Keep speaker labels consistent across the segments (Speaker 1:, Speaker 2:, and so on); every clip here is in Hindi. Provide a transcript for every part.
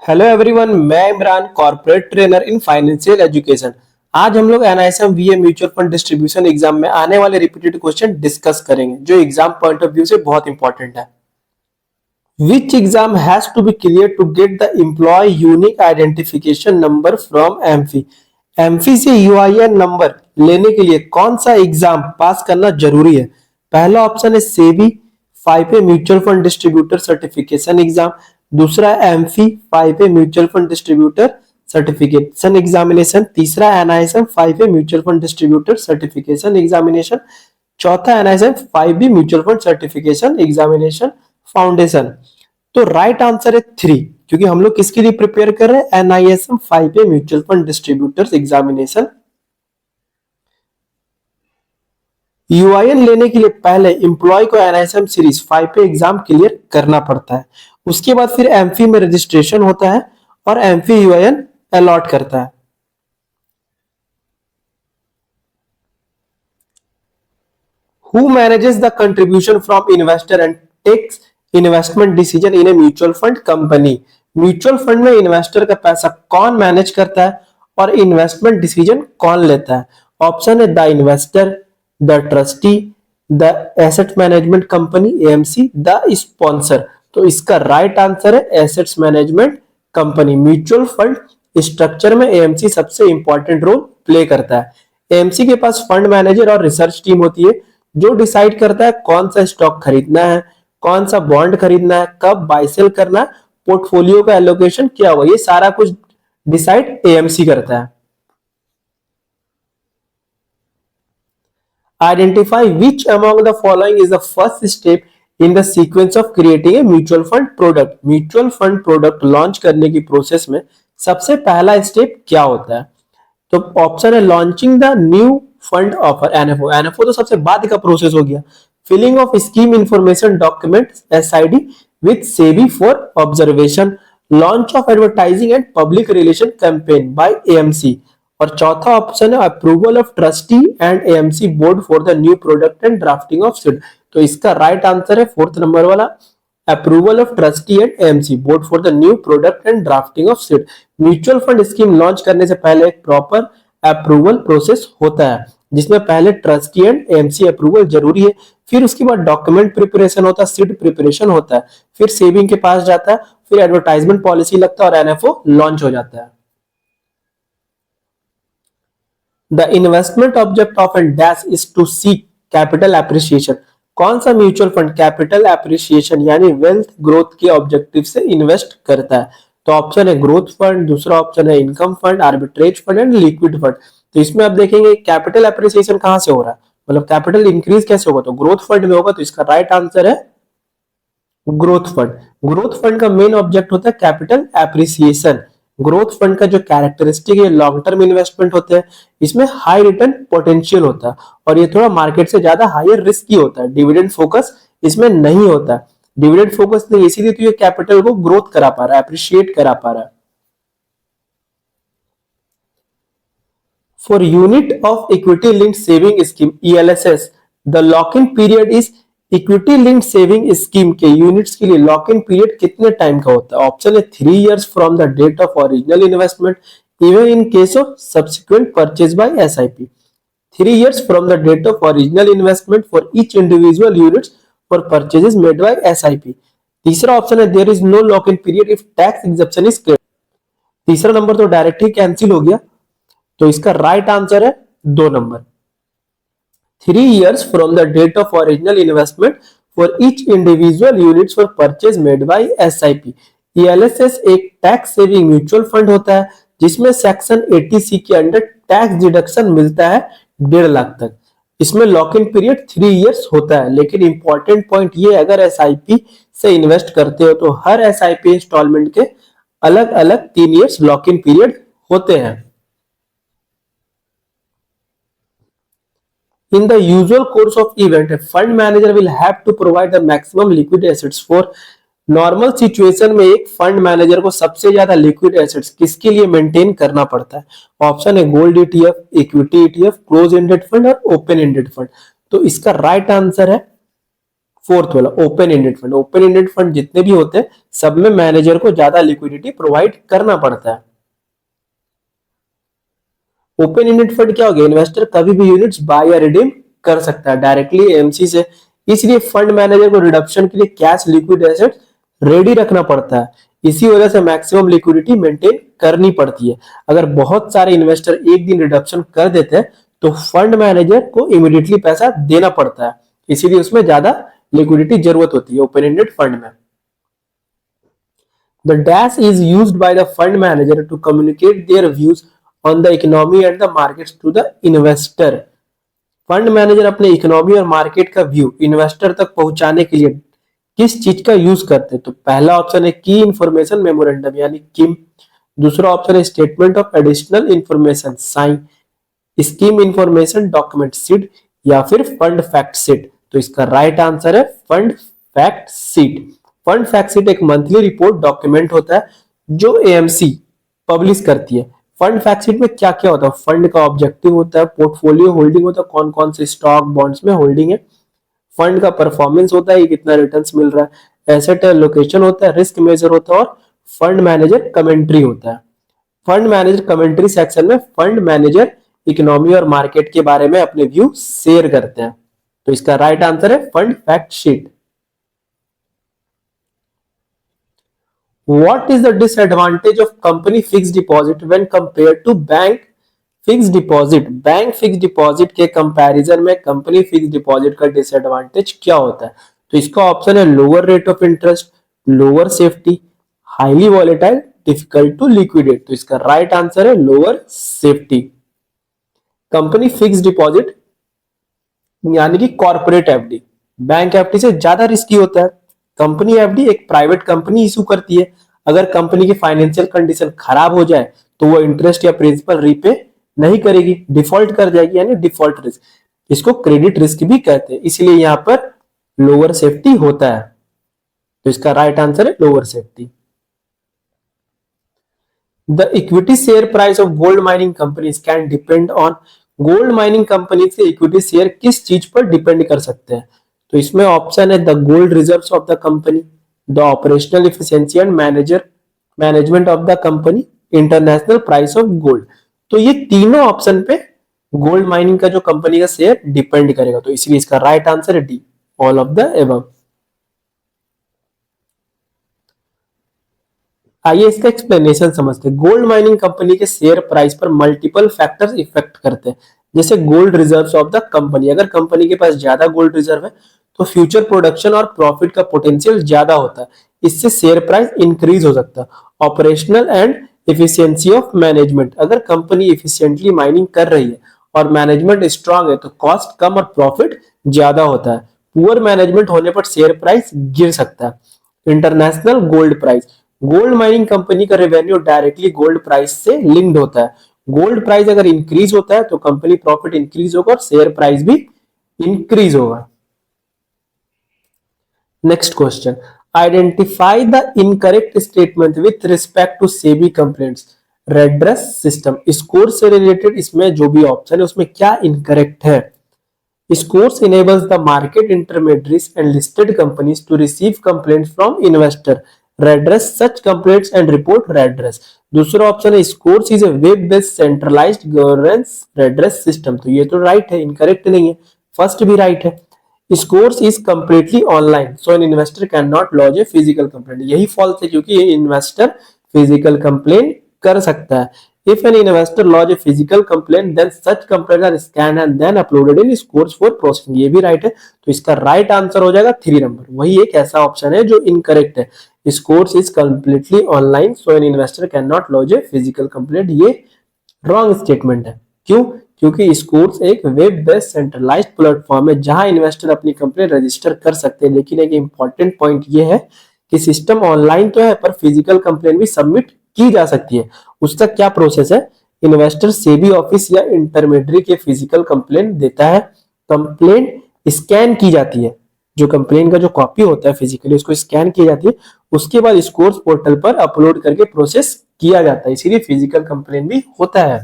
Speaker 1: हेलो एवरीवन, मैं Imran, corporate trainer in financial education. आज हम लोग NISM वीए mutual fund distribution exam में आने वाले रिपीटेड क्वेश्चन डिस्कस करेंगे जो एग्जाम पॉइंट ऑफ व्यू से बहुत इंपॉर्टेंट है। Which exam has to be clear to get the employee unique identification number from AMFI. AMFI से यूआईएन नंबर लेने के लिए कौन सा एग्जाम पास करना जरूरी है? पहला ऑप्शन है SEBI 5A mutual fund distributor certification exam. दूसरा AMFI 5A mutual fund distributor certification examination. तीसरा NISM 5A mutual fund distributor certification examination. चौथा NISM 5B mutual fund certification examination foundation. तो राइट आंसर है 3, क्योंकि हम लोग किसके लिए प्रिपेयर कर रहे हैं? NISM 5A mutual fund distributors examination. UIN लेने के लिए पहले एम्प्लॉय को NISM series 5A exam clear करना पड़ता है। उसके बाद फिर एमफी में रजिस्ट्रेशन होता है और एमफी यूआईएन अलॉट करता है। Who manages the contribution from investor and takes investment decision in a mutual fund company? Mutual fund में इन्वेस्टर का पैसा कौन मैनेज करता है और इन्वेस्टमेंट डिसीजन कौन लेता है? ऑप्शन है the investor, the trustee, the asset management company AMC, the sponsor. तो इसका राइट आंसर है assets management company. Mutual fund structure में एएमसी सबसे इंपॉर्टेंट रोल प्ले करता है। एएमसी के पास फंड मैनेजर और रिसर्च टीम होती है जो डिसाइड करता है कौन सा स्टॉक खरीदना है, कौन सा बॉन्ड खरीदना है, कब बाय सेल करना है, पोर्टफोलियो का एलोकेशन क्या होगा, ये सारा कुछ डिसाइड एएमसी करता है। Identify which among the following is the first step in the sequence of creating a mutual fund product. Mutual fund product launch करने की प्रोसेस में सबसे पहला स्टेप क्या होता है? तो ऑप्शन है launching the new fund offer NFO. NFO तो सबसे बाद का प्रोसेस हो गया। Filing of scheme information document SID with SEBI for observation. Launch of advertising and public relation campaign by AMC. और चौथा ऑप्शन है approval of trustee and AMC board for the new product and drafting of SID. तो इसका राइट आंसर है फोर्थ नंबर वाला, approval of trustee and AMC board for the new product and drafting of seed. Mutual fund scheme launch करने से पहले एक प्रॉपर अप्रूवल प्रोसेस होता है जिसमें पहले ट्रस्टी एंड एएमसी अप्रूवल जरूरी है, फिर उसके बाद डॉक्यूमेंट प्रिपरेशन होता है, सीड प्रिपरेशन होता है, फिर सेविंग के पास जाता है, फिर एडवर्टाइजमेंट पॉलिसी लगता है और एनएफओ लॉन्च हो जाता है। The investment object of a dash is to seek capital appreciation। कौन सा म्यूचुअल फंड कैपिटल एप्रिसिएशन यानी वेल्थ ग्रोथ के ऑब्जेक्टिव से इन्वेस्ट करता है? तो ऑप्शन है ग्रोथ फंड, दूसरा ऑप्शन है income fund, arbitrage fund and liquid fund. तो इसमें आप देखेंगे कैपिटल एप्रिसिएशन कहां से हो रहा है, मतलब कैपिटल इंक्रीज कैसे होगा, तो ग्रोथ फंड में होगा। तो इसका राइट आंसर है ग्रोथ फंड। ग्रोथ फंड का मेन ऑब्जेक्ट होता है कैपिटल एप्रिसिएशन। ग्रोथ फंड का जो कैरेक्टरिस्टिक है लॉन्ग टर्म इन्वेस्टमेंट होते हैं, इसमें हाई रिटर्न पोटेंशियल होता है और ये थोड़ा मार्केट से ज्यादा हायर रिस्की होता है। डिविडेंड फोकस इसमें नहीं होता। डिविडेंड फोकस नहीं, इसीलिए तो ये कैपिटल को ग्रोथ करा पा रहा है, अप्रिशिएट करा पा रहा है। For unit of equity linked saving scheme ELSS the lock in period is. Equity linked saving scheme के यूनिट्स के लिए लॉक इन पीरियड कितने टाइम का होता है? ऑप्शन है 3 years from the date of original investment even in case of subsequent purchase by SIP. 3 years from the date of original investment for each individual units for purchases made by SIP. तीसरा ऑप्शन है there is no lock in period if tax exemption is clear. तीसरा नंबर तो डायरेक्ट ही कैंसिल हो गया, तो इसका राइट आंसर है 2 number. 3 years from the date of original investment for each individual units for purchase made by SIP। ELSS एक टैक्स सेविंग म्यूचुअल फंड होता है जिसमें सेक्शन 80C के अंडर टैक्स डिडक्शन मिलता है 1.5 लाख तक। इसमें लॉक इन पीरियड 3 years होता है, लेकिन इंपॉर्टेंट पॉइंट ये अगर SIP से इन्वेस्ट करते हो तो हर SIP इंस्टॉलमेंट के अलग अलग 3 years लॉक इन पीरियड होते हैं। In the usual course of event, a fund manager will have to provide the maximum liquid assets for। Normal situation में एक फंड मैनेजर को सबसे ज्यादा लिक्विड एसेट्स किसके लिए मेंटेन करना पड़ता है? ऑप्शन है gold ETF, equity ETF, close ended fund और ओपन एंडेड फंड। तो इसका राइट आंसर है फोर्थ वाला open ended fund, open ended fund जितने भी होते हैं सब में मैनेजर को ज्यादा लिक्विडिटी प्रोवाइड करना पड़ता है। ओपन एंडेड फंड क्या हो गया, इन्वेस्टर कभी भी यूनिट्स बाय या रिडीम कर सकता है डायरेक्टली एएमसी से, इसलिए फंड मैनेजर को रिडक्शन के लिए कैश लिक्विड एसेट रेडी रखना पड़ता है, इसी वजह से मैक्सिमम लिक्विडिटी मेंटेन करनी पड़ती है। अगर बहुत सारे इन्वेस्टर एक दिन रिडक्शन कर देते हैं तो फंड मैनेजर को इमीडिएटली पैसा देना पड़ता है, इसीलिए उसमें ज्यादा लिक्विडिटी जरूरत होती है ओपन एंडेड फंड में। The dash is used by the fund manager to communicate their views on the economy and the markets to the investor. Fund manager अपने इकोनॉमी और मार्केट का व्यू इन्वेस्टर तक पहुंचाने के लिए किस चीज का यूज करते हैं, तो पहला ऑप्शन है की इंफॉर्मेशन मेमोरेंडम यानी किम, दूसरा ऑप्शन है statement of additional information sign, scheme information document sheet या फिर फंड फैक्ट सीट। तो इसका राइट आंसर है fund fact sheet. Fund fact sheet एक मंथली रिपोर्ट डॉक्यूमेंट होता है जो एएमसी पब्लिश करती है। फंड फैक्ट शीट में क्या क्या होता है, फंड का ऑब्जेक्टिव होता है, पोर्टफोलियो होल्डिंग होता है, कौन कौन से स्टॉक बॉन्ड्स में होल्डिंग है, फंड का परफॉर्मेंस होता है, ये कितना रिटर्न्स मिल रहा है, एसेट एलोकेशन होता है, रिस्क मेजर होता है और फंड मैनेजर कमेंट्री होता है। फंड मैनेजर कमेंट्री सेक्शन में फंड मैनेजर इकोनॉमी और मार्केट के बारे में अपने व्यू शेयर करते हैं। तो इसका राइट आंसर है fund fact sheet. What is the disadvantage of company fixed deposit when compared to bank fixed deposit? Bank fix deposit के कंपैरिजन में कंपनी फिक्स डिपॉजिट का डिसएडवांटेज क्या होता है, तो इसका ऑप्शन है lower rate of interest, lower safety, highly volatile, difficult to liquidate. तो इसका राइट आंसर है lower safety. Company fix deposit यानी कि कॉर्पोरेट एफडी बैंक एफडी से ज्यादा रिस्की होता है। कंपनी एफडी एक प्राइवेट कंपनी इशू करती है, अगर कंपनी की फाइनेंशियल कंडीशन खराब हो जाए तो वो इंटरेस्ट या प्रिंसिपल रीपे नहीं करेगी, डिफॉल्ट कर जाएगी, यानी डिफॉल्ट रिस्क, इसको क्रेडिट रिस्क भी कहते हैं, इसलिए यहां पर लोअर सेफ्टी होता है। तो इसका राइट आंसर है lower safety. The equity share price of gold mining companies can depend on, gold mining company के इक्विटी शेयर किस चीज पर डिपेंड कर सकते हैं, तो इसमें ऑप्शन है the gold reserves of the company, the operational efficiency and management of the company, international price of gold. तो ये तीनों ऑप्शन पे गोल्ड माइनिंग का जो कंपनी का शेयर डिपेंड करेगा, तो इसलिए इसका राइट आंसर है D, all of the above. आइए इसका एक्सप्लेनेशन समझते हैं। गोल्ड माइनिंग कंपनी के शेयर प्राइस पर मल्टीपल फैक्टर्स इफेक्ट करते हैं, जैसे gold reserves of the company, अगर कंपनी के पास ज्यादा गोल्ड रिजर्व है तो फ्यूचर प्रोडक्शन और प्रॉफिट का पोटेंशियल ज्यादा होता है, इससे शेयर प्राइस इंक्रीज हो सकता है। Operational and efficiency of management, अगर कंपनी एफिशिएंटली माइनिंग कर रही है और मैनेजमेंट स्ट्रांग है तो कॉस्ट कम और प्रॉफिट ज्यादा होता है। पुअर मैनेजमेंट होने पर शेयर प्राइस गिर सकता है। International gold price, gold mining company का रेवेन्यू डायरेक्टली गोल्ड प्राइस से लिंक्ड होता है, गोल्ड प्राइस अगर इंक्रीज होता है तो कंपनी प्रॉफिट इंक्रीज होगा और शेयर प्राइस भी इंक्रीज होगा। Next question, identify the incorrect statement with respect to SEBI complaints redress system. Scores से रिलेटेड इसमें जो भी ऑप्शन है उसमें क्या इनकरेक्ट है। Scores enables the market intermediaries and listed companies to receive complaints from investor, redress such complaints and report redress। दूसरा ऑप्शन है Scores is a web based centralized governance redress system। तो ये तो राइट है, इनकरेक्ट नहीं है, फर्स्ट भी राइट है। Scores is completely online so an investor cannot lodge a physical complaint, यही फॉल्स है क्योंकि ये इन्वेस्टर फिजिकल कंप्लेन कर सकता है। If an investor lodge a physical complaint, then such complaints are scanned and then uploaded in Scores for processing। ये भी राइट है, तो इसका राइट आंसर हो जाएगा 3 नंबर। वही एक ऐसा ऑप्शन है जो इनकरेक्ट है, Scores is completely online so an investor cannot lodge a physical complaint, ये रॉन्ग स्टेटमेंट है। क्यों? क्योंकि Scores एक वेब बेस्ड सेंट्रलाइज्ड प्लेटफॉर्म है जहां इन्वेस्टर अपनी कंप्लेंट रजिस्टर कर सकते हैं, लेकिन एक इंपॉर्टेंट पॉइंट ये है कि सिस्टम ऑनलाइन तो है पर फिजिकल कंप्लेंट भी सबमिट की जा सकती है। उसका क्या प्रोसेस है, इन्वेस्टर सेबी ऑफिस या इंटरमीडियरी के फिजिकल कंप्लेंट देता है, कंप्लेंट स्कैन की जाती है, जो कंप्लेंट का जो कॉपी होता है फिजिकली उसको स्कैन की जाती है, उसके बाद स्कोर्स पोर्टल पर अपलोड करके प्रोसेस किया जाता है, इसीलिए फिजिकल कंप्लेंट भी होता है।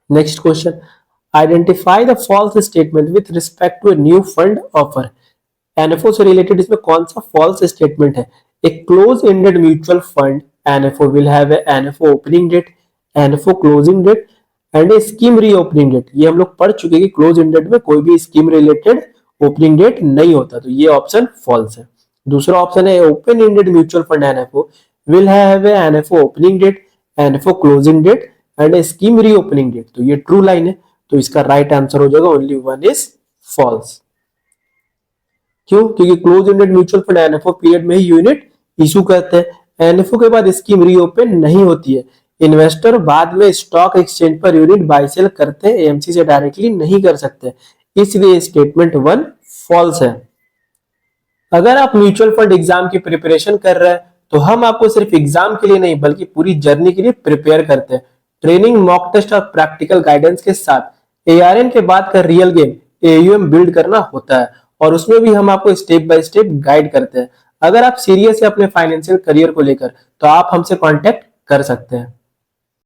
Speaker 1: Next question, identify the false statement with respect to a new fund offer. NFO से रिलेटेड इसमें कौन सा फॉल्स स्टेटमेंट है? A close ended mutual fund NFO will have a NFO opening date, NFO closing date and a scheme reopening date. ये हम लोग पढ़ चुके हैं कि क्लोज एंडेड में कोई भी स्कीम रिलेटेड ओपनिंग डेट नहीं होता, तो ये ऑप्शन फॉल्स है। दूसरा ऑप्शन है open ended mutual fund NFO will have a NFO opening date, NFO closing date and a scheme reopening date. तो ये ट्रू लाइन है, तो इसका राइट आंसर हो जाएगा ओनली वन इज फॉल्स। क्यों? क्योंकि close ended mutual fund NFO period में ही यूनिट इशू करते हैं। एनएफओ के बाद स्कीम रीओपन नहीं होती है। इन्वेस्टर बाद में स्टॉक एक्सचेंज पर यूनिट बाय सेल करते हैं, एएमसी से डायरेक्टली नहीं कर सकते, इसलिए स्टेटमेंट वन फॉल्स है। अगर आप म्यूचुअल फंड एग्जाम की प्रिपरेशन कर रहे हैं तो हम आपको सिर्फ एग्जाम के लिए नहीं बल्कि पूरी जर्नी के लिए प्रिपेयर करते हैं। ट्रेनिंग, मॉक टेस्ट और प्रैक्टिकल गाइडेंस के साथ एआरएन के बाद का रियल गेम एयूएम बिल्ड करना होता है, और उसमें भी हम आपको स्टेप बाय स्टेप गाइड करते हैं। अगर आप सीरियस है अपने फाइनेंशियल करियर को लेकर तो आप हमसे कांटेक्ट कर सकते हैं।